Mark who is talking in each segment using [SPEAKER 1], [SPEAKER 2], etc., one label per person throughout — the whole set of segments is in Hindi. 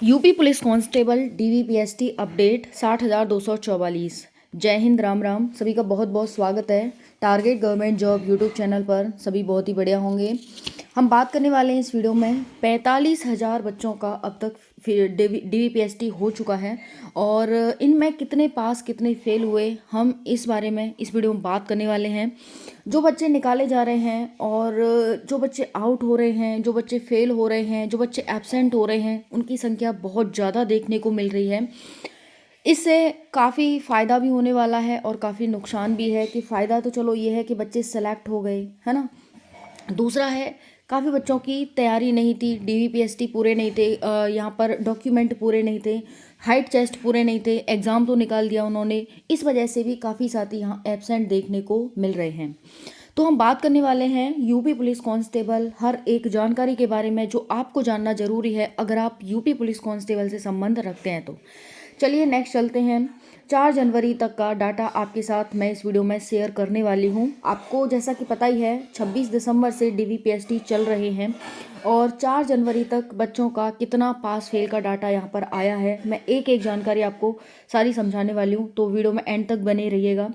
[SPEAKER 1] UP police constable DVPST update 60,244। जय हिंद, राम राम। सभी का बहुत बहुत स्वागत है target government job YouTube channel पर। सभी बहुत ही बढ़िया होंगे। हम बात करने वाले हैं इस वीडियो में 45,000 बच्चों का अब तक डीवीपीएसटी हो चुका है और इनमें कितने पास कितने फेल हुए, हम इस बारे में इस वीडियो में बात करने वाले हैं। जो बच्चे निकाले जा रहे हैं और जो बच्चे आउट हो रहे हैं, जो बच्चे फेल हो रहे हैं, जो बच्चे एब्सेंट हो रहे हैं, उनकी संख्या बहुत ज़्यादा देखने को मिल रही है। इससे काफ़ी फ़ायदा भी होने वाला है और काफ़ी नुकसान भी है। कि फ़ायदा तो चलो ये है कि बच्चे सेलेक्ट हो गए, है ना। दूसरा है, काफ़ी बच्चों की तैयारी नहीं थी, डीवीपीएसटी पूरे नहीं थे, यहाँ पर डॉक्यूमेंट पूरे नहीं थे, हाइट टेस्ट पूरे नहीं थे, एग्ज़ाम तो निकाल दिया उन्होंने। इस वजह से भी काफ़ी साथी यहाँ एब्सेंट देखने को मिल रहे हैं। तो हम बात करने वाले हैं यूपी पुलिस कांस्टेबल हर एक जानकारी के बारे में जो आपको जानना जरूरी है अगर आप यूपी पुलिस कांस्टेबल से संबंध रखते हैं तो। चलिए नेक्स्ट चलते हैं। 4 जनवरी तक का डाटा आपके साथ मैं इस वीडियो में शेयर करने वाली हूं। आपको जैसा कि पता ही है 26 दिसंबर से डीवीपीएसटी चल रहे हैं और 4 जनवरी तक बच्चों का कितना पास फेल का डाटा यहां पर आया है। मैं एक एक जानकारी आपको सारी समझाने वाली हूं, तो वीडियो में एंड तक बने रहिएगा।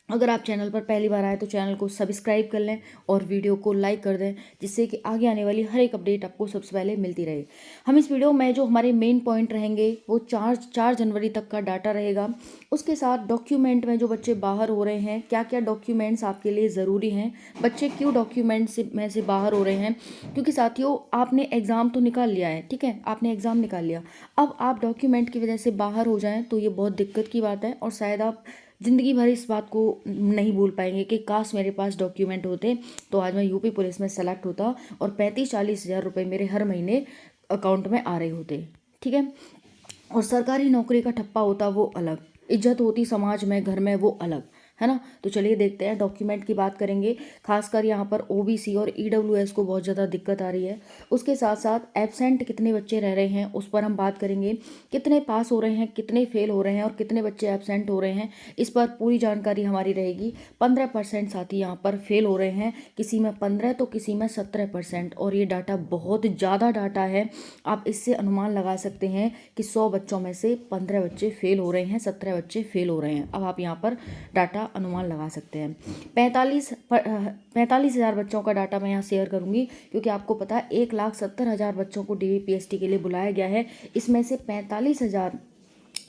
[SPEAKER 1] अगर आप चैनल पर पहली बार आए तो चैनल को सब्सक्राइब कर लें और वीडियो को लाइक कर दें, जिससे कि आगे आने वाली हर एक अपडेट आपको सबसे पहले मिलती रहे। हम इस वीडियो में जो हमारे मेन पॉइंट रहेंगे वो चार जनवरी तक का डाटा रहेगा। उसके साथ डॉक्यूमेंट में जो बच्चे बाहर हो रहे हैं, क्या क्या डॉक्यूमेंट्स आपके लिए ज़रूरी हैं, बच्चे क्यों डॉक्यूमेंट में से बाहर हो रहे हैं। क्योंकि साथियों, आपने एग्ज़ाम तो निकाल लिया है, ठीक है, आपने एग्ज़ाम निकाल लिया, अब आप डॉक्यूमेंट की वजह से बाहर हो जाएं तो ये बहुत दिक्कत की बात है और शायद आप ज़िंदगी भर इस बात को नहीं भूल पाएंगे कि काश मेरे पास डॉक्यूमेंट होते तो आज मैं यूपी पुलिस में सेलेक्ट होता और 35-40 हज़ार रुपये मेरे हर महीने अकाउंट में आ रहे होते, ठीक है। और सरकारी नौकरी का ठप्पा होता वो अलग, इज्जत होती समाज में, घर में वो अलग, है ना। तो चलिए देखते हैं, डॉक्यूमेंट की बात करेंगे। खासकर यहाँ पर ओबीसी और ईडब्ल्यूएस को बहुत ज़्यादा दिक्कत आ रही है। उसके साथ साथ एब्सेंट कितने बच्चे रह रहे हैं उस पर हम बात करेंगे। कितने पास हो रहे हैं, कितने फेल हो रहे हैं और कितने बच्चे एब्सेंट हो रहे हैं, इस पर पूरी जानकारी हमारी रहेगी। 15% साथी यहाँ पर फेल हो रहे हैं, किसी में 15 तो किसी में 17%, और ये डाटा बहुत ज़्यादा डाटा है। आप इससे अनुमान लगा सकते हैं कि 100 बच्चों में से 15 बच्चे फेल हो रहे हैं, 17 बच्चे फेल हो रहे हैं। अब आप यहाँ पर डाटा अनुमान लगा सकते हैं। 45,000 बच्चों का डाटा मैं यहाँ शेयर करूंगी, क्योंकि आपको पता है 1,70,000 बच्चों को डीवीपीएसटी के लिए बुलाया गया है। इसमें से 45,000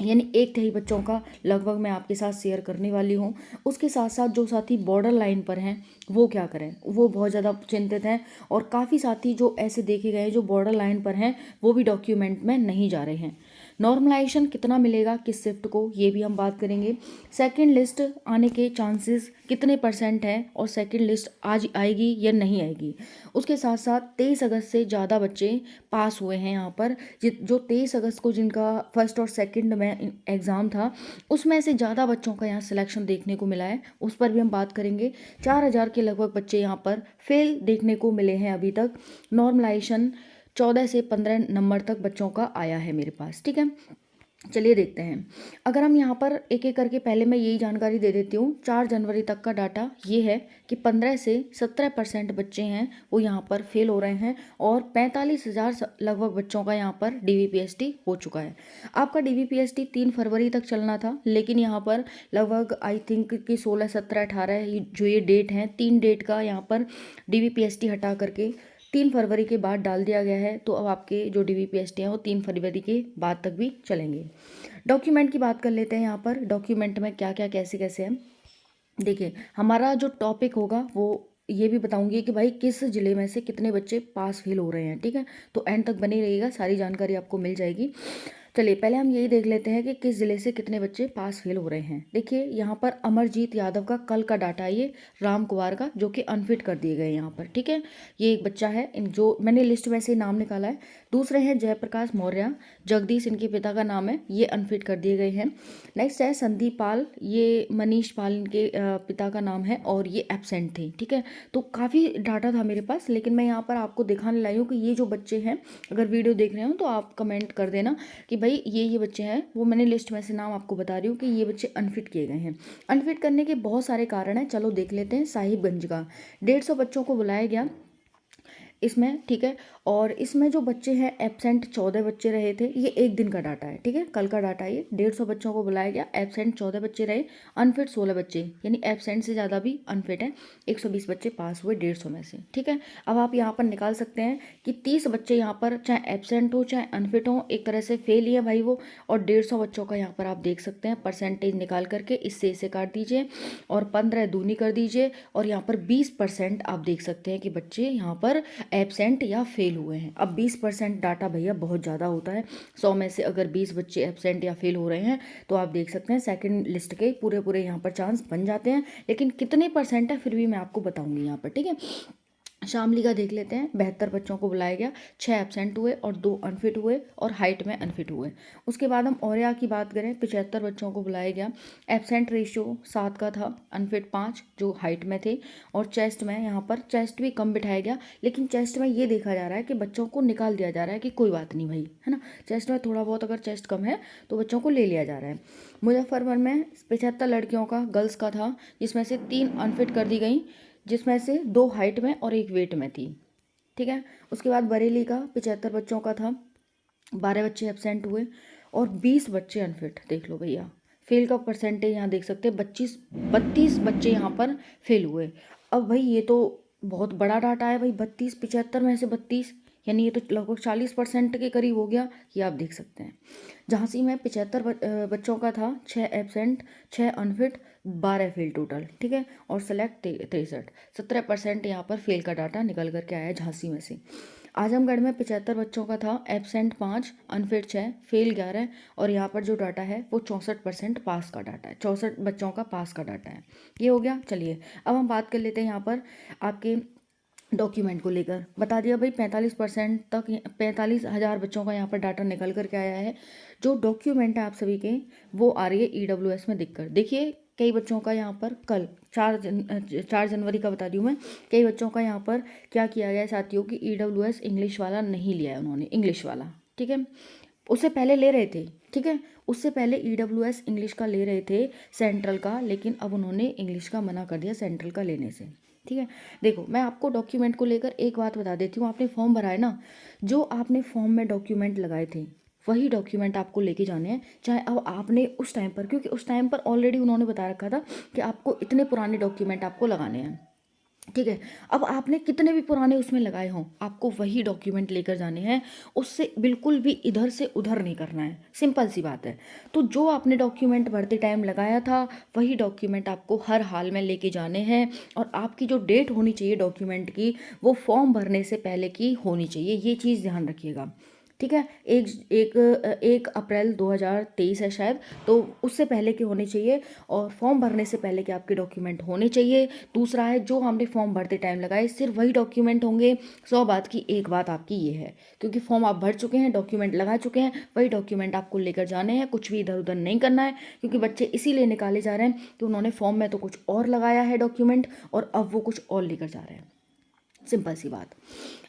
[SPEAKER 1] यानी 1/3 बच्चों का लगभग मैं आपके साथ शेयर करने वाली हूँ। उसके साथ साथ जो साथी बॉर्डर लाइन पर हैं वो क्या करें, वो बहुत ज़्यादा चिंतित हैं। और काफ़ी साथी जो ऐसे देखे गए जो बॉर्डर लाइन पर हैं वो भी डॉक्यूमेंट में नहीं जा रहे हैं। नॉर्मलाइजेशन कितना मिलेगा किस शिफ्ट को, ये भी हम बात करेंगे। सेकंड लिस्ट आने के चांसेस कितने % हैं और सेकंड लिस्ट आज आएगी या नहीं आएगी। उसके साथ साथ 23 अगस्त से ज़्यादा बच्चे पास हुए हैं यहाँ पर। जो 23 अगस्त को जिनका फर्स्ट और सेकंड में एग्ज़ाम था, उसमें से ज़्यादा बच्चों का यहाँ सिलेक्शन देखने को मिला है, उस पर भी हम बात करेंगे। 4,000 के लगभग बच्चे यहाँ पर फेल देखने को मिले हैं अभी तक। नॉर्मलाइजेशन 14 से 15 नंबर तक बच्चों का आया है मेरे पास, ठीक है। चलिए देखते हैं। अगर हम यहाँ पर एक एक करके, पहले मैं यही जानकारी दे देती हूँ। 4 जनवरी तक का डाटा ये है कि 15 से 17% बच्चे हैं वो यहाँ पर फेल हो रहे हैं और 45,000 लगभग बच्चों का यहाँ पर डीवीपीएसटी हो चुका है। आपका डीवीपीएसटी 3 फरवरी तक चलना था, लेकिन यहाँ पर लगभग आई थिंक कि 16, 17, 18 जो ये डेट हैं, 3 डेट का यहाँ पर डीवीपीएसटी हटा करके 3 फरवरी के बाद डाल दिया गया है। तो अब आपके जो डीवीपीएसटी हैं वो 3 फरवरी के बाद तक भी चलेंगे। डॉक्यूमेंट की बात कर लेते हैं। यहाँ पर डॉक्यूमेंट में क्या क्या कैसे कैसे है, देखिए हमारा जो टॉपिक होगा वो ये भी बताऊंगी कि भाई किस ज़िले में से कितने बच्चे पास फेल हो रहे हैं, ठीक है। तो एंड तक बने रहिएगा, सारी जानकारी आपको मिल जाएगी। चलिए पहले हम यही देख लेते हैं कि किस ज़िले से कितने बच्चे पास फेल हो रहे हैं। देखिए यहाँ पर अमरजीत यादव का कल का डाटा है, ये राम कुमार का, जो कि अनफिट कर दिए गए यहाँ पर, ठीक है। ये एक बच्चा है, इन जो मैंने लिस्ट में से नाम निकाला है। दूसरे हैं जयप्रकाश मौर्य, जगदीश इनके पिता का नाम है, ये अनफिट कर दिए गए हैं। नेक्स्ट है संदीप पाल, ये मनीष पाल इनके पिता का नाम है और ये एब्सेंट थे, ठीक है। तो काफ़ी डाटा था मेरे पास, लेकिन मैं यहाँ पर आपको दिखाने लाई हूँ कि ये जो बच्चे हैं, अगर वीडियो देख रहे हो तो आप कमेंट कर देना कि भाई ये बच्चे हैं। वो मैंने लिस्ट में से नाम आपको बता रही हूँ कि ये बच्चे अनफिट किए गए हैं। अनफिट करने के बहुत सारे कारण हैं, चलो देख लेते हैं। साहिबगंज का 150 बच्चों को बुलाया गया। इसमें, ठीक है। और इसमें जो बच्चे हैं एब्सेंट 14 बच्चे रहे थे, ये एक दिन का डाटा है, ठीक है, कल का डाटा है ये। 150 बच्चों को बुलाया गया, एब्सेंट 14 बच्चे रहे, अनफिट 16 बच्चे, यानी एब्सेंट से ज़्यादा भी अनफिट है। 120 बच्चे पास हुए 150 में से, ठीक है। अब आप यहाँ पर निकाल सकते हैं कि 30 बच्चे यहाँ पर चाहे एब्सेंट हो चाहे अनफिट हो, एक तरह से फेल ही है भाई वो। और 150 बच्चों का यहाँ पर आप देख सकते हैं परसेंटेज निकाल करके इससे इसे काट दीजिए और 15 दूनी कर दीजिए, और यहाँ पर 20% आप देख सकते हैं कि बच्चे यहाँ पर एब्सेंट या फेल हुए हैं। अब 20% डाटा भैया बहुत ज़्यादा होता है। 100 में से अगर 20 बच्चे एब्सेंट या फेल हो रहे हैं तो आप देख सकते हैं सेकंड लिस्ट के पूरे पूरे यहाँ पर चांस बन जाते हैं। लेकिन कितने परसेंट है फिर भी मैं आपको बताऊंगी यहाँ पर, ठीक है। शामली का देख लेते हैं। 72 बच्चों को बुलाया गया, 6 एब्सेंट हुए और 2 अनफिट हुए और हाइट में अनफिट हुए। उसके बाद हम ओरिया की बात करें, 75 बच्चों को बुलाया गया, एब्सेंट रेशियो 7 का था, अनफिट 5 जो हाइट में थे। और चेस्ट में यहाँ पर चेस्ट भी कम बिठाया गया, लेकिन चेस्ट में ये देखा जा रहा है कि बच्चों को निकाल दिया जा रहा है कि कोई बात नहीं भाई, है ना। चेस्ट में थोड़ा बहुत अगर चेस्ट कम है तो बच्चों को ले लिया जा रहा है। मुजफ्फरपुर में 75 लड़कियों का गर्ल्स का था, जिसमें से 3 अनफिट कर दी गई, जिसमें से 2 हाइट में और 1 वेट में थी, ठीक है। उसके बाद बरेली का 75 बच्चों का था, 12 बच्चे एब्सेंट हुए और 20 बच्चे अनफिट। देख लो भैया, फेल का परसेंटेज यहाँ देख सकते हैं, 32 बच्चे यहाँ पर फेल हुए। अब भाई ये तो बहुत बड़ा डाटा है भाई, 32, 75 में से 32, यानी ये तो लगभग 40% के करीब हो गया, ये आप देख सकते हैं। झांसी में 75 बच्चों का था, 6 एब्सेंट, 6 अनफिट, 12 फेल टोटल, ठीक है। और सेलेक्ट 63, 17% यहाँ पर फेल का डाटा निकल करके आया झांसी में से। आजमगढ़ में 75 बच्चों का था, एब्सेंट 5, अनफिट 6, फेल 11, और यहाँ पर जो डाटा है वो 64% पास का डाटा है, 64 बच्चों का पास का डाटा है। ये हो गया। चलिए अब हम बात कर लेते हैं यहाँ पर आपके डॉक्यूमेंट को लेकर। बता दिया भाई 45% तक, 45,000 बच्चों का यहाँ पर डाटा निकल करके आया है। जो डॉक्यूमेंट है आप सभी के, वो आ रही है EWS में दिक्कत। देखिए कई बच्चों का यहाँ पर कल 4 जनवरी का बता दी हूँ मैं, कई बच्चों का यहाँ पर क्या किया गया है साथियों की, EWS इंग्लिश वाला नहीं लिया है उन्होंने, इंग्लिश वाला, ठीक है। उससे पहले ले रहे थे, ठीक है, उससे पहले EWS इंग्लिश का ले रहे थे सेंट्रल का, लेकिन अब उन्होंने इंग्लिश का मना कर दिया सेंट्रल का लेने से, ठीक है। देखो मैं आपको डॉक्यूमेंट को लेकर एक बात बता देती हूँ, आपने फॉर्म भरा है ना, जो आपने फॉर्म में डॉक्यूमेंट लगाए थे वही डॉक्यूमेंट आपको लेके जाने हैं। चाहे अब आपने उस टाइम पर, क्योंकि उस टाइम पर ऑलरेडी उन्होंने बता रखा था कि आपको इतने पुराने डॉक्यूमेंट आपको लगाने हैं, ठीक है। अब आपने कितने भी पुराने उसमें लगाए हों, आपको वही डॉक्यूमेंट लेकर जाने हैं, उससे बिल्कुल भी इधर से उधर नहीं करना है, सिंपल सी बात है। तो जो आपने डॉक्यूमेंट भरते टाइम लगाया था वही डॉक्यूमेंट आपको हर हाल में लेके जाने हैं। और आपकी जो डेट होनी चाहिए डॉक्यूमेंट की, वो फॉर्म भरने से पहले की होनी चाहिए, ये चीज़ ध्यान रखिएगा, ठीक है। 1 अप्रैल 2023 है शायद, तो उससे पहले के होने चाहिए, और फॉर्म भरने से पहले के आपके डॉक्यूमेंट होने चाहिए। दूसरा है, जो हमने फॉर्म भरते टाइम लगाए सिर्फ वही डॉक्यूमेंट होंगे। 100 बात की एक बात आपकी ये है, क्योंकि फॉर्म आप भर चुके हैं, डॉक्यूमेंट लगा चुके हैं, वही डॉक्यूमेंट आपको लेकर जाने हैं, कुछ भी इधर उधर नहीं करना है। क्योंकि बच्चे इसीलिए निकाले जा रहे हैं कि उन्होंने फॉर्म में तो कुछ और लगाया है डॉक्यूमेंट, और अब वो कुछ और लेकर जा रहे हैं, सिंपल सी बात।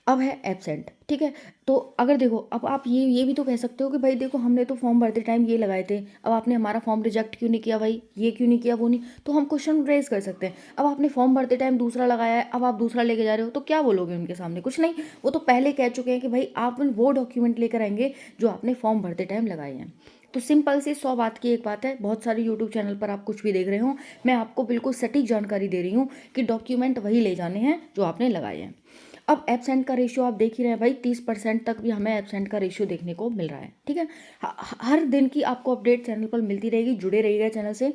[SPEAKER 1] अब है एब्सेंट, ठीक है। तो अगर देखो, अब आप ये भी तो कह सकते हो कि भाई देखो हमने तो फॉर्म भरते टाइम ये लगाए थे, अब आपने हमारा फॉर्म रिजेक्ट क्यों नहीं किया भाई, ये क्यों नहीं किया, वो नहीं, तो हम क्वेश्चन रेज कर सकते हैं। अब आपने फॉर्म भरते टाइम दूसरा लगाया है, अब आप दूसरा लेके जा रहे हो, तो क्या बोलोगे उनके सामने, कुछ नहीं। वो तो पहले कह चुके हैं कि भाई आप वो डॉक्यूमेंट लेकर आएंगे जो आपने फॉर्म भरते टाइम लगाए हैं। तो सिंपल सी 100 बात की एक बात है। बहुत सारे यूट्यूब चैनल पर आप कुछ भी देख रहे हो, मैं आपको बिल्कुल सटीक जानकारी दे रही हूँ कि डॉक्यूमेंट वही ले जाने हैं जो आपने लगाए हैं। अब एब्सेंट का रेशियो आप देख ही रहे हैं भाई, 30% तक भी हमें एब्सेंट का रेशियो देखने को मिल रहा है, ठीक है। हर दिन की आपको अपडेट चैनल पर मिलती रहेगी, जुड़े रहिएगा चैनल से।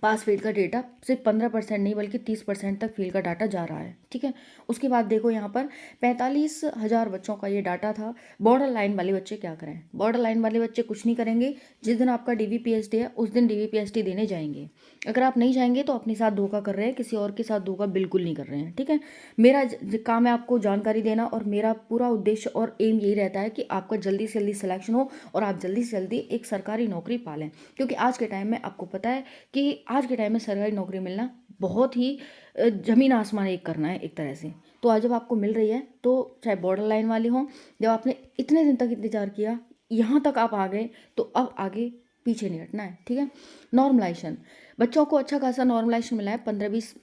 [SPEAKER 1] पास फेल का डेटा सिर्फ 15% नहीं बल्कि 30% तक फेल का डाटा जा रहा है, ठीक है। उसके बाद देखो यहाँ पर 45,000 बच्चों का ये डाटा था। बॉर्डर लाइन वाले बच्चे क्या करें, बॉर्डर लाइन वाले बच्चे कुछ नहीं करेंगे। जिस दिन आपका DVPSD है उस दिन DVPSD देने जाएंगे। अगर आप नहीं जाएंगे तो अपने साथ धोखा कर रहे हैं, किसी और के साथ धोखा बिल्कुल नहीं कर रहे हैं, ठीक है। मेरा काम है आपको जानकारी देना, और मेरा पूरा उद्देश्य और एम यही रहता है कि आपका जल्दी से जल्दी सिलेक्शन हो और आप जल्दी से जल्दी एक सरकारी नौकरी पालें। क्योंकि आज के टाइम में आपको पता है कि आज के टाइम में सरकारी नौकरी मिलना बहुत ही जमीन आसमान एक करना है एक तरह से। तो आज जब आपको मिल रही है, तो चाहे बॉर्डर लाइन वाले हों, जब आपने इतने दिन तक इंतजार किया, यहाँ तक आप आ गए, तो अब आगे पीछे नहीं हटना है, ठीक है। नॉर्मलाइजेशन, बच्चों को अच्छा खासा नॉर्मलाइजेशन मिला है, 15-20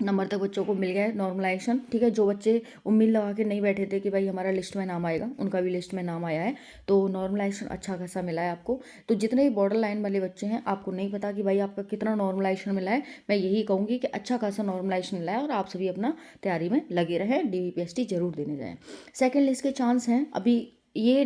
[SPEAKER 1] नंबर तक बच्चों को मिल गया है नॉर्मलाइजेशन। ठीक है, जो बच्चे उम्मीद लगा के नहीं बैठे थे कि भाई हमारा लिस्ट में नाम आएगा, उनका भी लिस्ट में नाम आया है, तो नॉर्मलाइजेशन अच्छा खासा मिला है आपको। तो जितने भी बॉर्डर लाइन वाले बच्चे हैं, आपको नहीं पता कि भाई आपका कितना नॉर्मलाइजेशन मिला है, मैं यही कहूँगी कि अच्छा खासा नॉर्मलाइजेशन मिला है और आप सभी अपना तैयारी में लगे रहें, DVPST जरूर देने जाएँ। सेकेंड लिस्ट के चांस हैं अभी, ये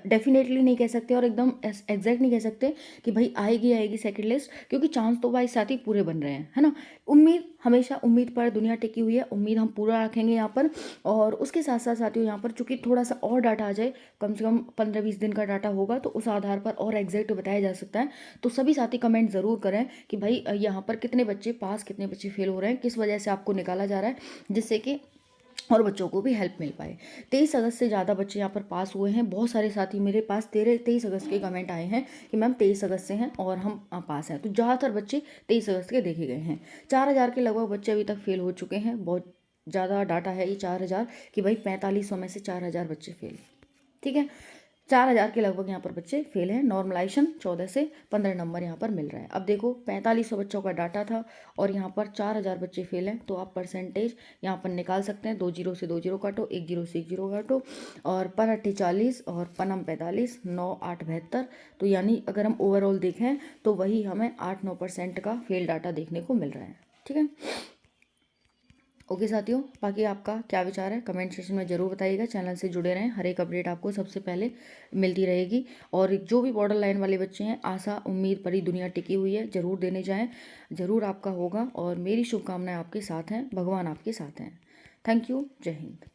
[SPEAKER 1] डेफिनेटली नहीं कह सकते और एकदम एग्जैक्ट नहीं कह सकते कि भाई आएगी आएगी सेकंड लिस्ट, क्योंकि चांस तो भाई साथ ही पूरे बन रहे हैं, है ना। उम्मीद, हमेशा उम्मीद पर दुनिया टिकी हुई है, उम्मीद हम पूरा रखेंगे यहाँ पर। और उसके साथ साथ साथियों यहाँ पर चूंकि थोड़ा सा और डाटा आ जाए, कम से कम 15-20 दिन का डाटा होगा, तो उस आधार पर और एग्जैक्ट बताया जा सकता है। तो सभी साथी कमेंट ज़रूर करें कि भाई यहाँ पर कितने बच्चे पास, कितने बच्चे फेल हो रहे हैं, किस वजह से आपको निकाला जा रहा है, जिससे कि और बच्चों को भी हेल्प मिल पाए। 23 अगस्त से ज़्यादा बच्चे यहाँ पर पास हुए हैं। बहुत सारे साथी मेरे पास 23 अगस्त के कमेंट आए हैं कि मैम 23 अगस्त से हैं और हम पास हैं। तो ज़्यादातर बच्चे 23 अगस्त के देखे गए हैं। 4,000 के लगभग बच्चे अभी तक फेल हो चुके हैं। बहुत ज़्यादा डाटा है ये 4,000 कि भाई 4500 में से 4,000 बच्चे फेल। ठीक है, 4,000 के लगभग यहाँ पर बच्चे फेल हैं। नॉर्मलाइजेशन 14 से 15 नंबर यहाँ पर मिल रहा है। अब देखो 4500 बच्चों का डाटा था और यहाँ पर 4,000 बच्चे फेल हैं, तो आप परसेंटेज यहाँ पर निकाल सकते हैं। 2 जीरो से 2 जीरो काटो, 1 जीरो से 1 जीरो काटो, और पर 40 और पनम 45, 9 8 72। तो यानी अगर हम ओवरऑल देखें तो वही हमें 8-9% का फेल डाटा देखने को मिल रहा है। ठीक है, ओके साथियों, बाकी आपका क्या विचार है कमेंट सेक्शन में ज़रूर बताइएगा। चैनल से जुड़े रहें, हर एक अपडेट आपको सबसे पहले मिलती रहेगी। और जो भी बॉर्डर लाइन वाले बच्चे हैं, आशा उम्मीद भरी दुनिया टिकी हुई है, ज़रूर देने जाएं, ज़रूर आपका होगा। और मेरी शुभकामनाएं आपके साथ हैं, भगवान आपके साथ हैं। थैंक यू, जय हिंद।